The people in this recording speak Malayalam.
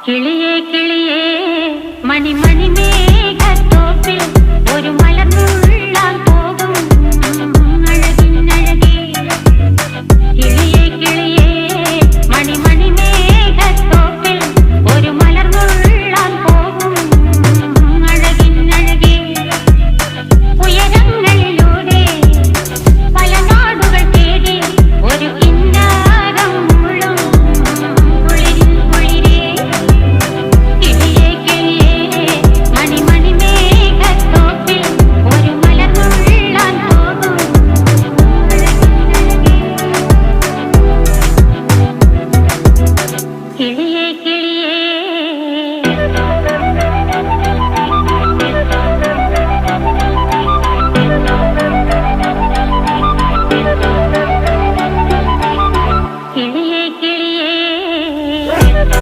കിളിയേ കിളിയേ മണിമണി മേഘത്തോപ്പിൽ ഒരു മലർന്നുള്ളാൻ പോകും അഴകിനഴകേ. കിളിയേ കിളിയേ മണിമണി മേഘത്തോപ്പിൽ ഒരു മലർന്നുള്ളാൻ പോകും അഴകിനഴകേ. ഉയരങ്ങളിലൂടെ പല നാടുകൾ തേടി ഒരു കിന്നാരം മുള്ളും കുളിരിൻ കുളിരേ. കിളിയേ കിളിയേ മണിമണി മേഘത്തോപ്പിൽ ഒരു മലർന്നുള്ളാൻ പോകും അഴകിനഴകേ. കിളിയേ